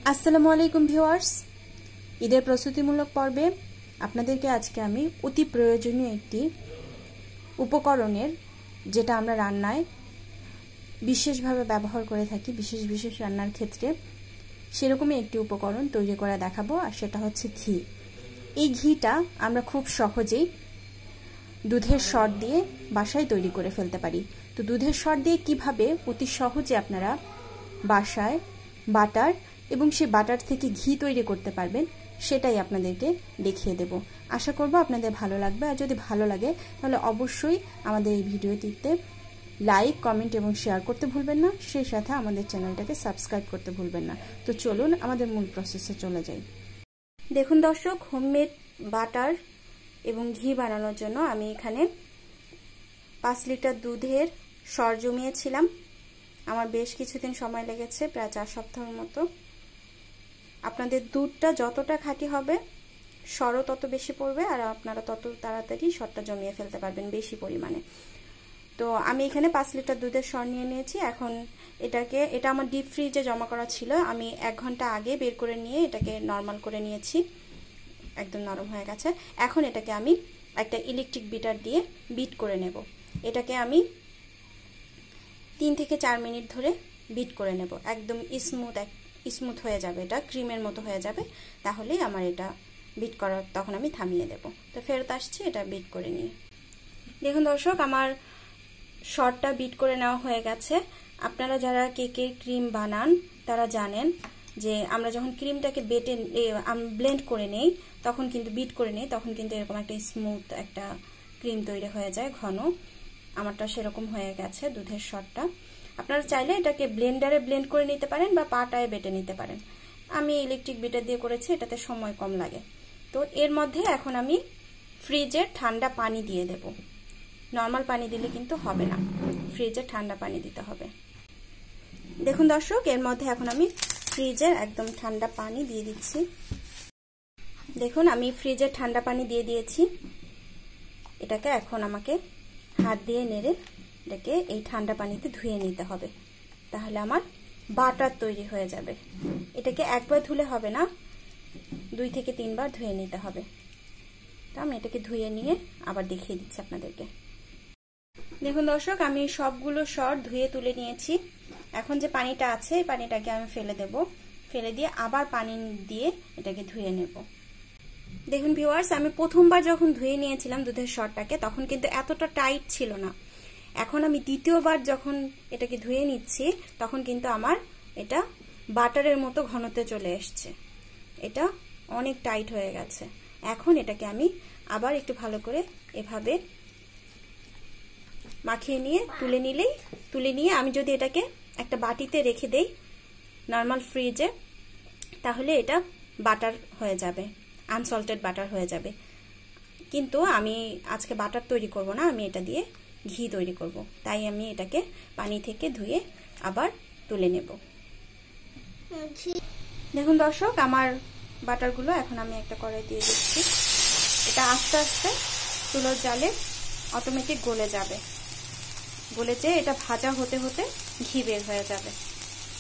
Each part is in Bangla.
আসসালামু আলাইকুম ভিউয়ার্স, ঈদের প্রস্তুতিমূলক পর্বে আপনাদেরকে আজকে আমি অতি প্রয়োজনীয় একটি উপকরণের, যেটা আমরা রান্নায় বিশেষভাবে ব্যবহার করে থাকি বিশেষ রান্নার ক্ষেত্রে, সেরকমই একটি উপকরণ তৈরি করে দেখাবো। আর সেটা হচ্ছে ঘি। এই ঘিটা আমরা খুব সহজেই দুধের সর দিয়ে বাসায় তৈরি করে ফেলতে পারি। তো দুধের সর দিয়ে কিভাবে অতি সহজে আপনারা বাসায় বাটার এবং সেই বাটার থেকে ঘি তৈরি করতে পারবেন সেটাই আপনাদেরকে দেখিয়ে দেব। আশা করব আপনাদের ভালো লাগবে। আর যদি ভালো লাগে তাহলে অবশ্যই আমাদের এই ভিডিওটিতে লাইক, কমেন্ট এবং শেয়ার করতে ভুলবেন না। সেই সাথে আমাদের চ্যানেলটাকে সাবস্ক্রাইব করতে ভুলবেন না। তো চলুন আমাদের মূল প্রসেসে চলে যাই। দেখুন দর্শক, হোমমেড বাটার এবং ঘি বানানোর জন্য আমি এখানে 5 লিটার দুধের সর জমিয়েছিলাম। আমার বেশ কিছুদিন সময় লেগেছে, প্রায় 4 সপ্তাহের মতো। আপনাদের দুধটা যতটা খাঁটি হবে সরও তত বেশি পড়বে, আর আপনারা তত তাড়াতাড়ি সরটা জমিয়ে ফেলতে পারবেন বেশি পরিমাণে। তো আমি এখানে 5 লিটার দুধের সর নিয়ে নিয়েছি। এখন এটা আমার ডিপ ফ্রিজে জমা করা ছিল। আমি 1 ঘন্টা আগে বের করে নিয়ে এটাকে নরমাল করে নিয়েছি, একদম নরম হয়ে গেছে। এখন এটাকে আমি একটা ইলেকট্রিক বিটার দিয়ে বিট করে নেব। এটাকে আমি 3 থেকে 4 মিনিট ধরে বিট করে নেব। একদম স্মুথ হয়ে যাবে, এটা ক্রিমের মতো হয়ে যাবে। তাহলেই আমার এটা বিট করার, তখন আমি থামিয়ে দেব। তো ফেরত আসছি এটা বিট করে নিয়ে। দেখুন দর্শক, আমার সরটা বিট করে নেওয়া হয়ে গেছে। আপনারা যারা কেকের ক্রিম বানান তারা জানেন যে আমরা যখন ক্রিমটাকে ব্লেন্ড করে নেই, তখন কিন্তু বিট করে নেই, তখন কিন্তু এরকম একটা স্মুথ একটা ক্রিম তৈরি হয়ে যায়, ঘন। আমারটা সেরকম হয়ে গেছে দুধের সরটা। আপনারা চাইলে এটাকে ব্লেন্ডারে ব্লেন্ড করে নিতে পারেন বা পাটায় বেটে নিতে পারেন। আমি ইলেকট্রিক বিটার দিয়ে করেছি, এটাতে সময় কম লাগে। তো এর মধ্যে এখন আমি ফ্রিজের ঠান্ডা পানি দিয়ে দেব। নর্মাল পানি দিলে কিন্তু হবে না, ফ্রিজের ঠান্ডা পানি দিতে হবে। দেখুন দর্শক, এর মধ্যে এখন আমি ফ্রিজের একদম ঠান্ডা পানি দিয়ে দিচ্ছি। দেখুন, আমি ফ্রিজের ঠান্ডা পানি দিয়ে দিয়েছি। এটাকে এখন আমাকে হাত দিয়ে নেড়ে এটাকে এই ঠান্ডা পানিতে ধুয়ে নিতে হবে, তাহলে আমার বাটার তৈরি হয়ে যাবে। এটাকে একবার ধুলে হবে না, 2 থেকে 3 বার ধুয়ে নিতে হবে। তো আমি এটাকে ধুয়ে নিয়ে আবার দেখিয়ে দিচ্ছি আপনাদেরকে। দেখুন দর্শক, আমি সবগুলো সর ধুয়ে তুলে নিয়েছি। এখন যে পানিটা আছে এই পানিটাকে আমি ফেলে দেব। ফেলে দিয়ে আবার পানি দিয়ে এটাকে ধুয়ে নেব। দেখুন ভিউয়ার্স, আমি প্রথমবার যখন ধুয়ে নিয়েছিলাম দুধের সরটাকে, তখন কিন্তু এতটা টাইট ছিল না। এখন আমি দ্বিতীয়বার যখন এটাকে ধুয়ে নিচ্ছি, তখন কিন্তু আমার এটা বাটারের মতো ঘনত্বে চলে এসছে। এটা অনেক টাইট হয়ে গেছে। এখন এটাকে আমি আবার একটু ভালো করে এভাবে মাখিয়ে নিয়ে তুলে নিয়ে আমি যদি এটাকে একটা বাটিতে রেখে দেই নর্মাল ফ্রিজে, তাহলে এটা বাটার হয়ে যাবে, আনসল্টেড বাটার হয়ে যাবে। কিন্তু আমি আজকে বাটার তৈরি করব না, আমি এটা দিয়ে ঘি তৈরি করব। তাই আমি এটাকে পানি থেকে ধুয়ে আবার তুলে নেব। দেখুন দর্শক, আমার বাটারগুলো এখন আমি একটা কড়াই দিয়ে দিচ্ছি। এটা আস্তে আস্তে চুলোর জালে অটোমেটিক গলে যাবে। গলে যেয়ে এটা ভাজা হতে হতে ঘি বের হয়ে যাবে।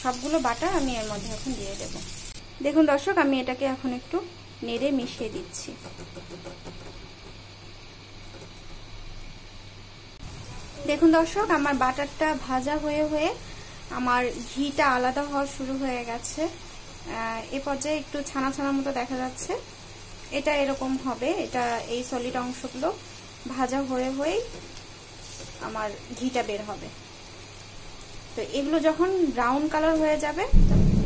সবগুলো বাটার আমি এর মধ্যে এখন দিয়ে দেব। দেখুন দর্শক, আমি এটাকে এখন একটু নেড়ে মিশিয়ে দিচ্ছি। দেখুন দর্শক, আমার বাটারটা ভাজা হয়ে হয়ে আমার ঘিটা আলাদা হওয়া শুরু হয়ে গেছে। এ পর্যায়ে একটু ছানা ছানার মতো দেখা যাচ্ছে। এটা এরকম হবে। এটা এই সলিড অংশগুলো ভাজা হয়ে হয়ে আমার ঘিটা বের হবে। তো এগুলো যখন ব্রাউন কালার হয়ে যাবে,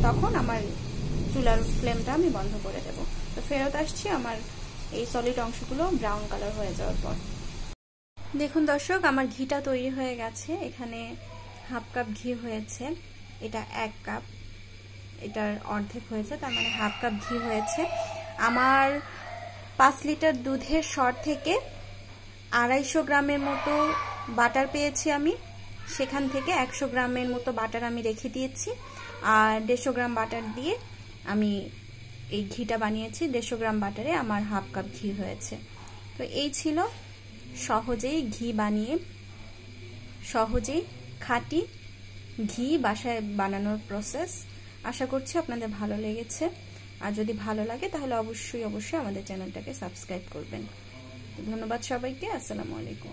তখন আমার চুলার ফ্লেমটা আমি বন্ধ করে দেব। তো ফেরত আসছি আমার এই সলিড অংশগুলো ব্রাউন কালার হয়ে যাওয়ার পর। দেখুন দর্শক, আমার ঘিটা তৈরি হয়ে গেছে। এখানে হাফ কাপ ঘি হয়েছে, এটা 1 কাপ, এটার অর্ধেক হয়েছে, তার মানে হাফ কাপ ঘি হয়েছে। আমার 5 লিটার দুধের সর থেকে 250 গ্রামের মতো বাটার পেয়েছি আমি। সেখান থেকে 100 গ্রামের মতো বাটার আমি রেখে দিয়েছি, আর 150 গ্রাম বাটার দিয়ে আমি এই ঘিটা বানিয়েছি। 150 গ্রাম বাটারে আমার হাফ কাপ ঘি হয়েছে। তো এই ছিল সহজেই ঘি বানিয়ে, সহজেই খাঁটি ঘি বাসায় বানানোর প্রসেস। আশা করছি আপনাদের ভালো লেগেছে। আর যদি ভালো লাগে তাহলে অবশ্যই আমাদের চ্যানেলটাকে সাবস্ক্রাইব করবেন। ধন্যবাদ সবাইকে। আসসালামু আলাইকুম।